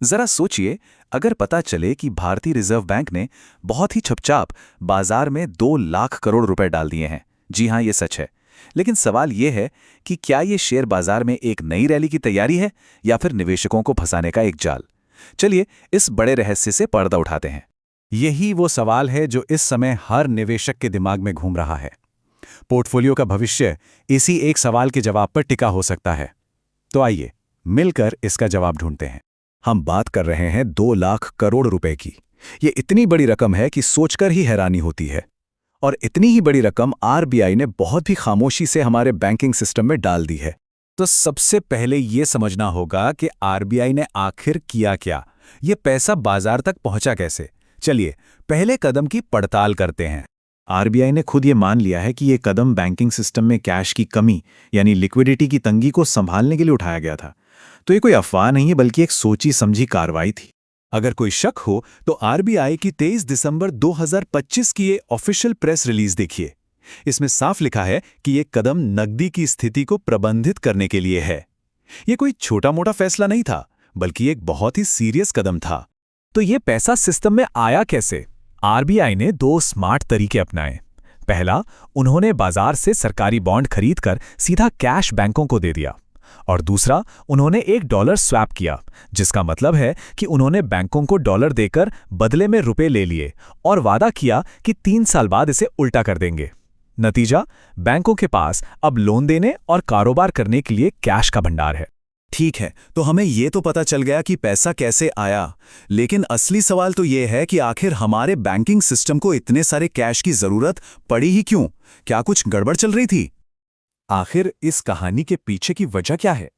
जरा सोचिए, अगर पता चले कि भारतीय रिजर्व बैंक ने बहुत ही छुपचाप बाजार में 2 लाख करोड़ रुपए डाल दिए हैं। जी हाँ, ये सच है। लेकिन सवाल ये है कि क्या ये शेयर बाजार में एक नई रैली की तैयारी है या फिर निवेशकों को फंसाने का एक जाल। चलिए इस बड़े रहस्य से पर्दा उठाते हैं। यही वो सवाल है जो इस समय हर निवेशक के दिमाग में घूम रहा है। पोर्टफोलियो का भविष्य इसी एक सवाल के जवाब पर टिका हो सकता है। तो आइए मिलकर इसका जवाब ढूंढते हैं। हम बात कर रहे हैं 2 लाख करोड़ रुपए की। ये इतनी बड़ी रकम है कि सोचकर ही हैरानी होती है। और इतनी ही बड़ी रकम आरबीआई ने बहुत ही खामोशी से हमारे बैंकिंग सिस्टम में डाल दी है। तो सबसे पहले ये समझना होगा कि आरबीआई ने आखिर किया क्या, ये पैसा बाजार तक पहुंचा कैसे। चलिए पहले कदम की पड़ताल करते हैं। आरबीआई ने खुद ये मान लिया है कि ये कदम बैंकिंग सिस्टम में कैश की कमी यानी लिक्विडिटी की तंगी को संभालने के लिए उठाया गया था। तो ये कोई अफवाह नहीं है, बल्कि एक सोची समझी कार्रवाई थी। अगर कोई शक हो तो आरबीआई की 23 दिसंबर 2025 की ये ऑफिशियल प्रेस रिलीज देखिए। इसमें साफ लिखा है कि ये कदम नकदी की स्थिति को प्रबंधित करने के लिए है। ये कोई छोटा मोटा फैसला नहीं था, बल्कि एक बहुत ही सीरियस कदम था। तो ये पैसा सिस्टम में आया कैसे? आरबीआई ने 2 स्मार्ट तरीके अपनाए। पहला, उन्होंने बाजार से सरकारी बॉन्ड खरीदकर सीधा कैश बैंकों को दे दिया। और दूसरा, उन्होंने $1 स्वैप किया, जिसका मतलब है कि उन्होंने बैंकों को डॉलर देकर बदले में रुपए ले लिए और वादा किया कि 3 साल बाद इसे उल्टा कर देंगे। नतीजा, बैंकों के पास अब लोन देने और कारोबार करने के लिए कैश का भंडार है। ठीक है, तो हमें ये तो पता चल गया कि पैसा कैसे आया, लेकिन असली सवाल तो ये है कि आखिर हमारे बैंकिंग सिस्टम को इतने सारे कैश की जरूरत पड़ी ही क्यों? क्या कुछ गड़बड़ चल रही थी? आखिर इस कहानी के पीछे की वजह क्या है?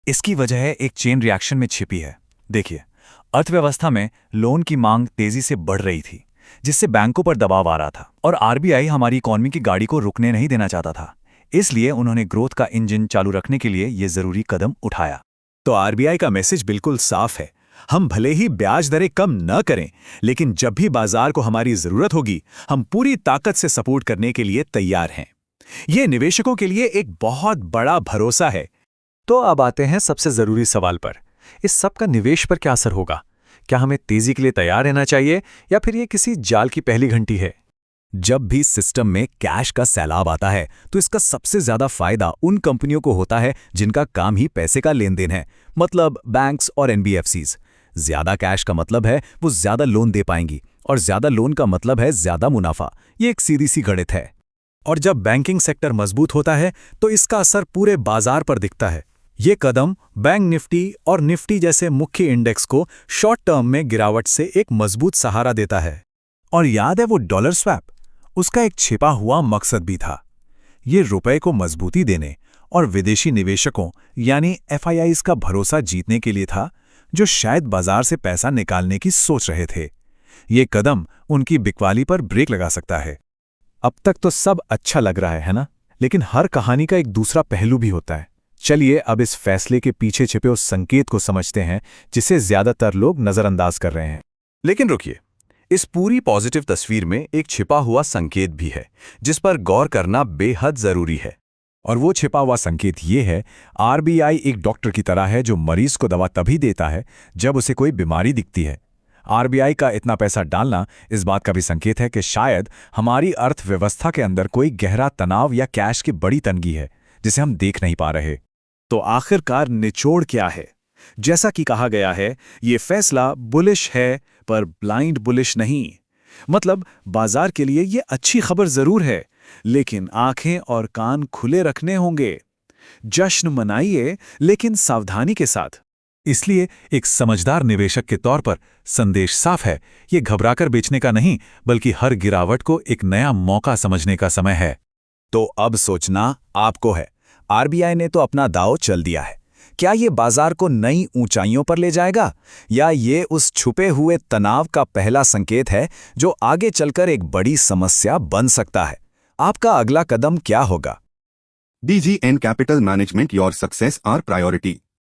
इसकी वजह एक चेन रिएक्शन में छिपी है। देखिए, अर्थव्यवस्था में लोन की मांग तेजी से बढ़ रही थी, जिससे बैंकों पर दबाव आ रहा था और आरबीआई हमारी इकोनॉमी की गाड़ी को रुकने नहीं देना चाहता था। इसलिए उन्होंने ग्रोथ का इंजन चालू रखने के लिए ये जरूरी कदम उठाया। तो आरबीआई का मैसेज बिल्कुल साफ है। हम भले ही ब्याज दरें कम न करें, लेकिन जब भी बाजार को हमारी जरूरत होगी, हम पूरी ताकत से सपोर्ट करने के लिए तैयार हैं। ये निवेशकों के लिए एक बहुत बड़ा भरोसा है। तो अब आते हैं सबसे जरूरी सवाल पर। इस सब का निवेश पर क्या असर होगा? क्या हमें तेजी के लिए तैयार रहना चाहिए या फिर ये किसी जाल की पहली घंटी है? जब भी सिस्टम में कैश का सैलाब आता है तो इसका सबसे ज्यादा फायदा उन कंपनियों को होता है जिनका काम ही पैसे का लेन देन है, मतलब बैंक्स और एनबीएफसीज। ज्यादा कैश का मतलब है वो ज्यादा लोन दे पाएंगी और ज्यादा लोन का मतलब है ज्यादा मुनाफा। ये एक सीधी सी गणित है। और जब बैंकिंग सेक्टर मजबूत होता है तो इसका असर पूरे बाजार पर दिखता है। ये कदम बैंक निफ्टी और निफ्टी जैसे मुख्य इंडेक्स को शॉर्ट टर्म में गिरावट से एक मजबूत सहारा देता है। और याद है वो डॉलर स्वैप? उसका एक छिपा हुआ मकसद भी था। ये रुपए को मजबूती देने और विदेशी निवेशकों यानी एफआईआईज का भरोसा जीतने के लिए था, जो शायद बाजार से पैसा निकालने की सोच रहे थे। ये कदम उनकी बिकवाली पर ब्रेक लगा सकता है। अब तक तो सब अच्छा लग रहा है ना? लेकिन हर कहानी का एक दूसरा पहलू भी होता है। चलिए अब इस फैसले के पीछे छिपे उस संकेत को समझते हैं जिसे ज्यादातर लोग नजरअंदाज कर रहे हैं। लेकिन रुकिए, इस पूरी पॉजिटिव तस्वीर में एक छिपा हुआ संकेत भी है जिस पर गौर करना बेहद जरूरी है। और वो छिपा हुआ संकेत ये है, आरबीआई एक डॉक्टर की तरह है जो मरीज को दवा तभी देता है जब उसे कोई बीमारी दिखती है। आरबीआई का इतना पैसा डालना इस बात का भी संकेत है कि शायद हमारी अर्थव्यवस्था के अंदर कोई गहरा तनाव या कैश की बड़ी तंगी है जिसे हम देख नहीं पा रहे। तो आखिरकार निचोड़ क्या है? जैसा कि कहा गया है, ये फैसला बुलिश है पर ब्लाइंड बुलिश नहीं। मतलब बाजार के लिए ये अच्छी खबर जरूर है, लेकिन आंखें और कान खुले रखने होंगे। जश्न मनाइए, लेकिन सावधानी के साथ। इसलिए एक समझदार निवेशक के तौर पर संदेश साफ है, ये घबराकर बेचने का नहीं, बल्कि हर गिरावट को एक नया मौका समझने का समय है। तो अब सोचना आपको है। आरबीआई ने तो अपना दांव चल दिया है। क्या ये बाजार को नई ऊंचाइयों पर ले जाएगा, या ये उस छुपे हुए तनाव का पहला संकेत है जो आगे चलकर एक बड़ी समस्या बन सकता है? आपका अगला कदम क्या होगा? DGN Capital Management, your success our priority.